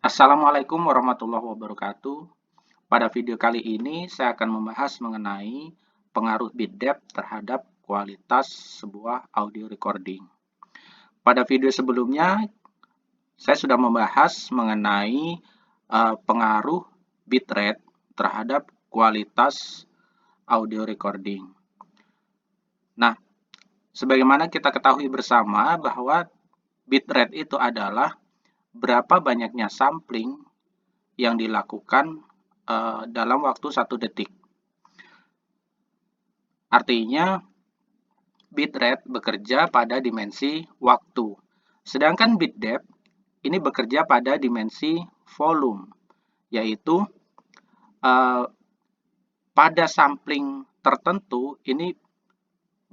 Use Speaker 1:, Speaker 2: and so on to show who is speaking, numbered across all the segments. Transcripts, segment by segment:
Speaker 1: Assalamualaikum warahmatullahi wabarakatuh. Pada video kali ini saya akan membahas mengenai pengaruh bit depth terhadap kualitas sebuah audio recording. Pada video sebelumnya saya sudah membahas mengenai pengaruh bitrate terhadap kualitas audio recording. Nah, sebagaimana kita ketahui bersama bahwa bitrate itu adalah berapa banyaknya sampling yang dilakukan dalam waktu 1 detik. Artinya, bitrate bekerja pada dimensi waktu, sedangkan bit depth ini bekerja pada dimensi volume, yaitu pada sampling tertentu ini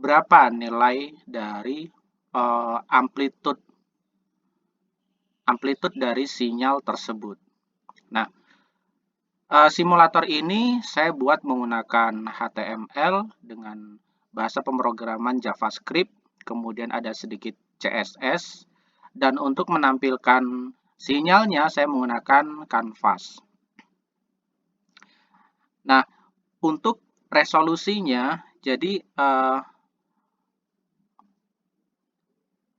Speaker 1: berapa nilai dari amplitude dari sinyal tersebut. Nah, simulator ini saya buat menggunakan HTML dengan bahasa pemrograman JavaScript, kemudian ada sedikit CSS, dan untuk menampilkan sinyalnya saya menggunakan Canvas. Nah, untuk resolusinya, jadi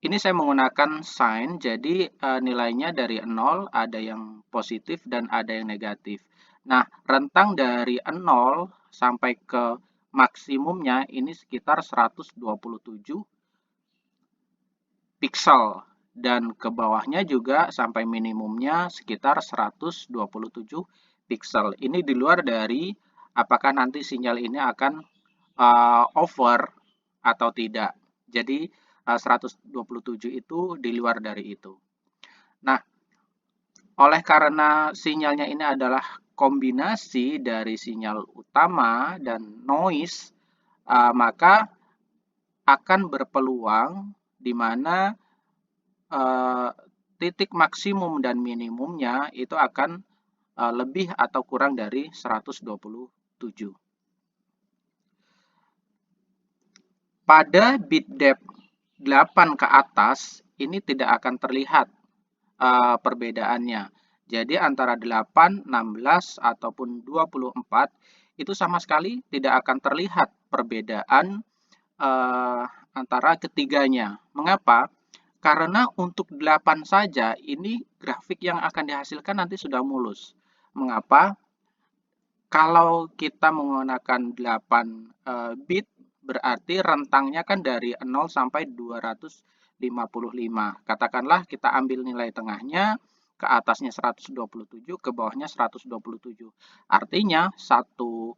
Speaker 1: ini saya menggunakan sine, jadi nilainya dari 0, ada yang positif dan ada yang negatif. Nah, rentang dari 0 sampai ke maksimumnya ini sekitar 127 pixel. Dan ke bawahnya juga sampai minimumnya sekitar 127 pixel. Ini di luar dari apakah nanti sinyal ini akan over atau tidak. Jadi 127 itu di luar dari itu. Nah, oleh karena sinyalnya ini adalah kombinasi dari sinyal utama dan noise, maka akan berpeluang di mana titik maksimum dan minimumnya itu akan lebih atau kurang dari 127. Pada bit depth 8 ke atas, ini tidak akan terlihat perbedaannya. Jadi antara 8, 16, ataupun 24, itu sama sekali tidak akan terlihat perbedaan antara ketiganya. Mengapa? Karena untuk 8 saja, ini grafik yang akan dihasilkan nanti sudah mulus. Mengapa? Kalau kita menggunakan 8 bit, berarti rentangnya kan dari 0 sampai 255. Katakanlah kita ambil nilai tengahnya, ke atasnya 127, ke bawahnya 127. Artinya, satu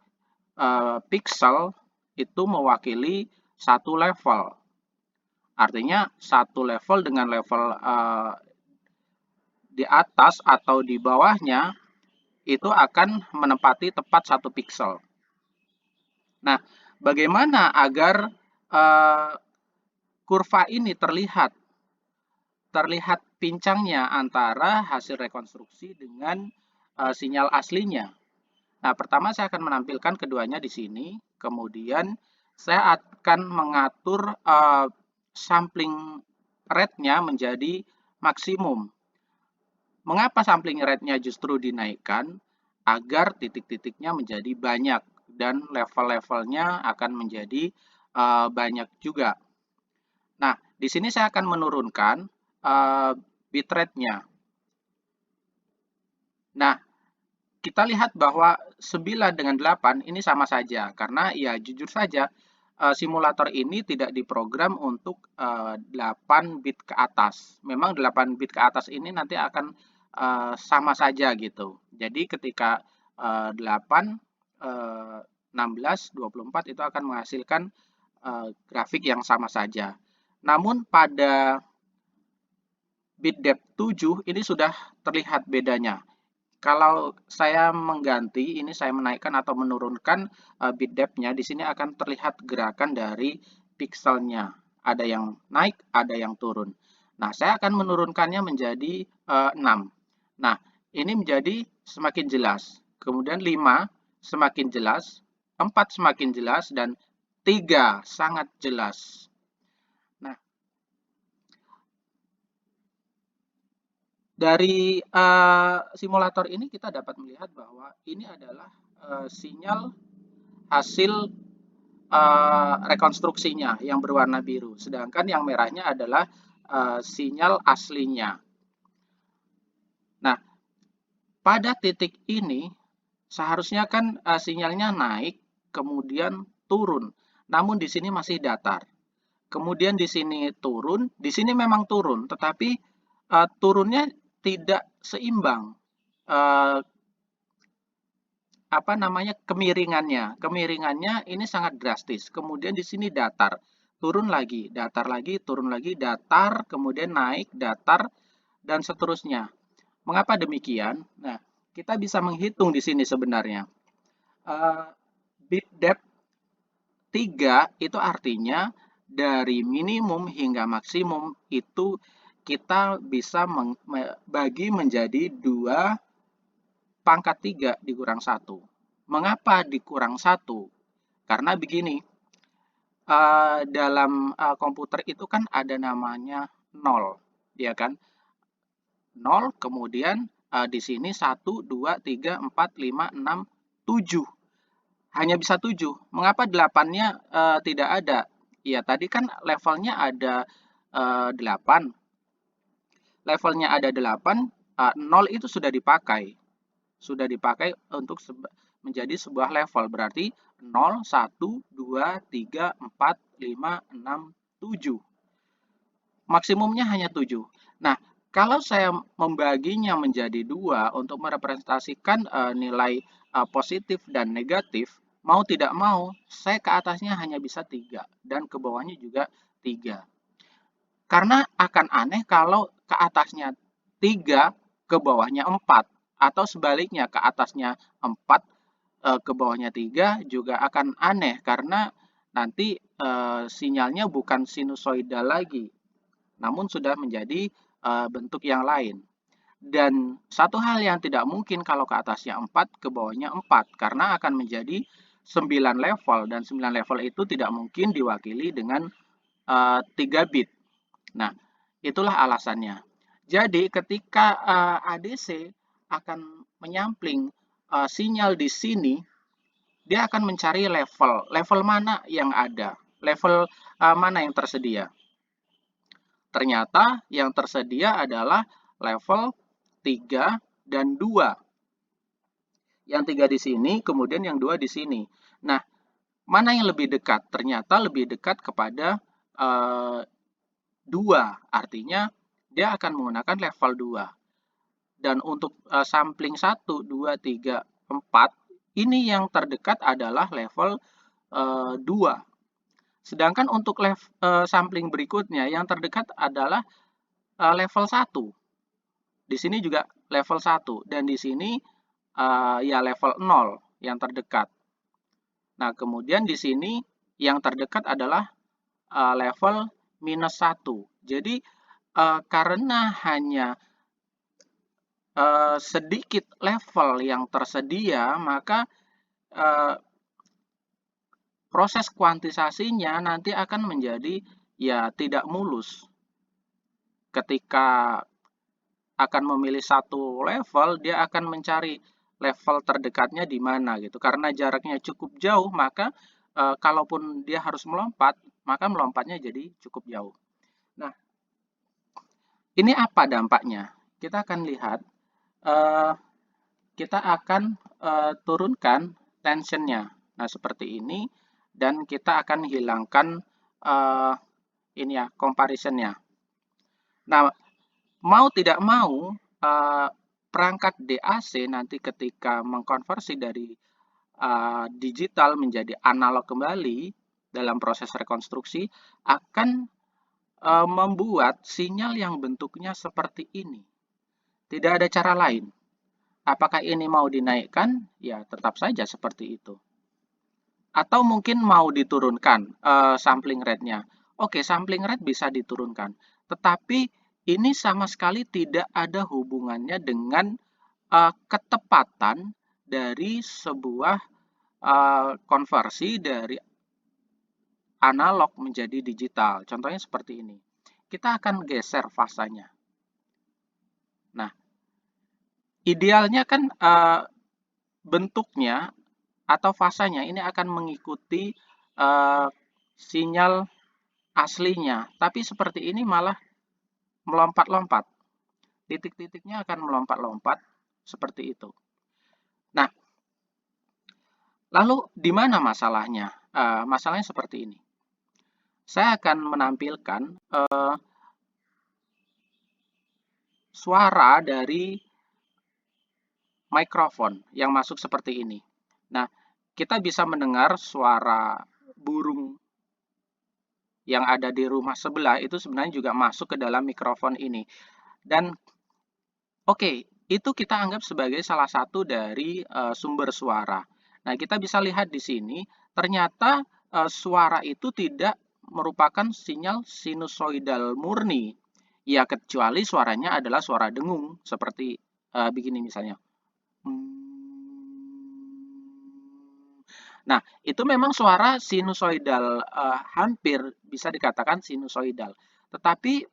Speaker 1: pixel itu mewakili satu level. Artinya, satu level dengan level di atas atau di bawahnya itu akan menempati tepat 1 pixel. Nah, bagaimana agar kurva ini terlihat pincangnya antara hasil rekonstruksi dengan sinyal aslinya? Nah, pertama saya akan menampilkan keduanya di sini, kemudian saya akan mengatur sampling rate-nya menjadi maksimum. Mengapa sampling rate-nya justru dinaikkan? Agar titik-titiknya menjadi banyak dan level-levelnya akan menjadi banyak juga. Nah, di sini saya akan menurunkan bitrate-nya. Nah, kita lihat bahwa 9 dengan 8 ini sama saja, karena ya jujur saja simulator ini tidak diprogram untuk 8 bit ke atas. Memang 8 bit ke atas ini nanti akan sama saja gitu. Jadi ketika 8, 16, 24 itu akan menghasilkan grafik yang sama saja. Namun pada bit depth 7 ini sudah terlihat bedanya. Kalau saya mengganti, ini saya menaikkan atau menurunkan bit depth-nya, di sini akan terlihat gerakan dari pixelnya. Ada yang naik, ada yang turun. Nah, saya akan menurunkannya menjadi 6. Nah, ini menjadi semakin jelas. Kemudian 5 semakin jelas, 4 semakin jelas, dan 3 sangat jelas. Nah, Dari simulator ini kita dapat melihat bahwa ini adalah sinyal hasil rekonstruksinya yang berwarna biru, sedangkan yang merahnya adalah sinyal aslinya. Nah, pada titik ini seharusnya kan sinyalnya naik, kemudian turun. Namun di sini masih datar. Kemudian di sini turun, di sini memang turun, tetapi turunnya tidak seimbang. Uh, apa namanya kemiringannya ini sangat drastis. Kemudian di sini datar, turun lagi, datar lagi, turun lagi, datar, kemudian naik, datar, dan seterusnya. Mengapa demikian? Nah, kita bisa menghitung di sini sebenarnya. Bit depth 3 itu artinya dari minimum hingga maksimum itu kita bisa bagi menjadi 2 pangkat 3 dikurang 1. Mengapa dikurang 1? Karena begini, dalam komputer itu kan ada namanya 0, ya kan? 0, kemudian di sini 1, 2, 3, 4, 5, 6, 7. Hanya bisa 7. Mengapa 8-nya tidak ada? Ya, tadi kan levelnya ada 8. Levelnya ada 8, 0 itu sudah dipakai. Sudah dipakai untuk menjadi sebuah level. Berarti 0, 1, 2, 3, 4, 5, 6, 7. Maksimumnya hanya 7. Nah, kalau saya membaginya menjadi 2 untuk merepresentasikan nilai positif dan negatif, mau tidak mau, saya ke atasnya hanya bisa 3 dan ke bawahnya juga 3. Karena akan aneh kalau ke atasnya 3, ke bawahnya 4, atau sebaliknya ke atasnya 4, ke bawahnya 3 juga akan aneh karena nanti sinyalnya bukan sinusoidal lagi, namun sudah menjadi bentuk yang lain. Dan satu hal yang tidak mungkin kalau ke atasnya 4, ke bawahnya 4, karena akan menjadi 9 level, dan 9 level itu tidak mungkin diwakili dengan 3 bit. Nah, itulah alasannya. Jadi ketika ADC akan menyampling sinyal di sini, dia akan mencari level mana yang ada, level mana yang tersedia. Ternyata yang tersedia adalah level 3 dan 2. Yang 3 di sini, kemudian yang 2 di sini. Nah, mana yang lebih dekat? Ternyata lebih dekat kepada 2, artinya dia akan menggunakan level 2. Dan untuk sampling 1, 2, 3, 4, ini yang terdekat adalah level 2. Sedangkan untuk sampling berikutnya yang terdekat adalah level 1. Di sini juga level 1 dan di sini ya level 0 yang terdekat. Nah, kemudian di sini yang terdekat adalah level minus 1. Jadi karena hanya sedikit level yang tersedia, maka proses kuantisasinya nanti akan menjadi ya tidak mulus. Ketika akan memilih satu level, dia akan mencari level terdekatnya di mana gitu. Karena jaraknya cukup jauh, maka kalaupun dia harus melompat, maka melompatnya jadi cukup jauh. Nah, ini apa dampaknya? Kita akan lihat, kita akan turunkan tensionnya. Nah, seperti ini, dan kita akan hilangkan ini ya, comparisonnya. Nah, mau tidak mau, perangkat DAC nanti ketika mengkonversi dari digital menjadi analog kembali dalam proses rekonstruksi akan membuat sinyal yang bentuknya seperti ini. Tidak ada cara lain. Apakah ini mau dinaikkan? Ya, tetap saja seperti itu. Atau mungkin mau diturunkan sampling rate-nya. Oke, sampling rate bisa diturunkan. Tetapi ini sama sekali tidak ada hubungannya dengan ketepatan dari sebuah konversi dari analog menjadi digital. Contohnya seperti ini. Kita akan geser fasanya. Nah, idealnya kan bentuknya atau fasanya ini akan mengikuti sinyal aslinya, tapi seperti ini malah melompat-lompat. Titik-titiknya akan melompat-lompat seperti itu. Nah, lalu di mana masalahnya? Masalahnya seperti ini. Saya akan menampilkan suara dari mikrofon yang masuk seperti ini. Nah, kita bisa mendengar suara burung yang ada di rumah sebelah itu sebenarnya juga masuk ke dalam mikrofon ini. Dan oke, itu kita anggap sebagai salah satu dari sumber suara. Nah, kita bisa lihat di sini, ternyata suara itu tidak merupakan sinyal sinusoidal murni. Ya, kecuali suaranya adalah suara dengung, seperti begini misalnya. Nah, itu memang suara sinusoidal, hampir bisa dikatakan sinusoidal. Tetapi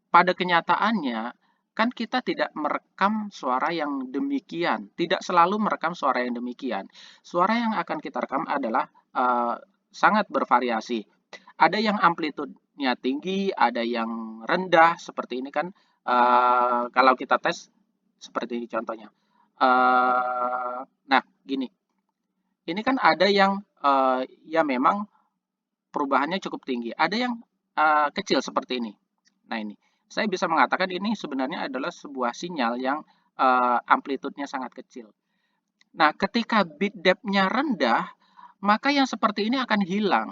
Speaker 1: pada kenyataannya, kan kita tidak merekam suara yang demikian, tidak selalu merekam suara yang demikian. Suara yang akan kita rekam adalah sangat bervariasi. Ada yang amplitudenya tinggi, ada yang rendah, seperti ini kan. Kalau kita tes, seperti ini contohnya. Nah, gini, ini kan ada yang ya memang perubahannya cukup tinggi, ada yang kecil seperti ini. Nah ini, saya bisa mengatakan ini sebenarnya adalah sebuah sinyal yang amplitudenya sangat kecil. Nah, ketika bit depth-nya rendah, maka yang seperti ini akan hilang.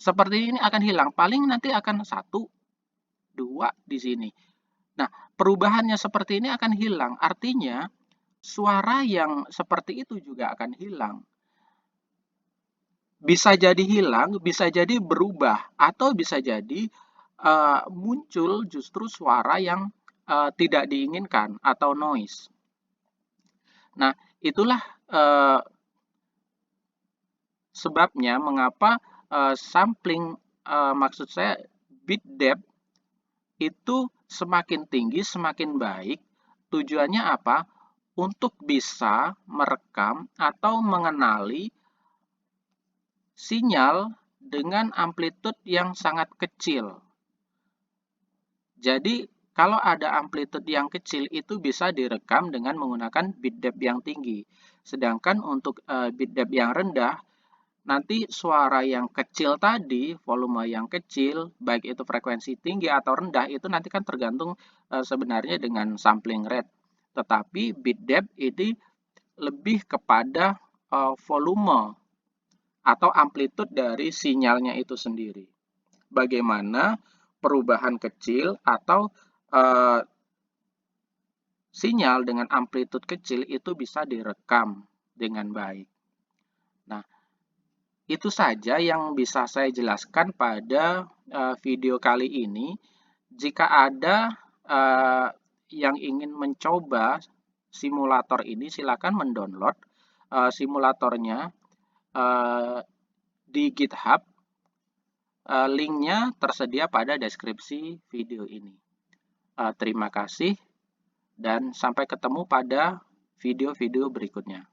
Speaker 1: Seperti ini akan hilang, paling nanti akan 1, 2 di sini. Nah, perubahannya seperti ini akan hilang, artinya suara yang seperti itu juga akan hilang. Bisa jadi hilang, bisa jadi berubah, atau bisa jadi muncul justru suara yang tidak diinginkan atau noise. Nah, itulah sebabnya mengapa sampling, maksud saya bit depth itu semakin tinggi, semakin baik. Tujuannya apa? Untuk bisa merekam atau mengenali sinyal dengan amplitude yang sangat kecil. Jadi, kalau ada amplitude yang kecil itu bisa direkam dengan menggunakan bit depth yang tinggi. Sedangkan untuk bit depth yang rendah, nanti suara yang kecil tadi, volume yang kecil, baik itu frekuensi tinggi atau rendah, itu nanti kan tergantung sebenarnya dengan sampling rate. Tetapi bit depth ini lebih kepada volume atau amplitude dari sinyalnya itu sendiri. Bagaimana perubahan kecil atau sinyal dengan amplitude kecil itu bisa direkam dengan baik. Nah, itu saja yang bisa saya jelaskan pada video kali ini. Jika ada yang ingin mencoba simulator ini, silakan mendownload simulatornya di GitHub. Linknya tersedia pada deskripsi video ini. Terima kasih dan sampai ketemu pada video-video berikutnya.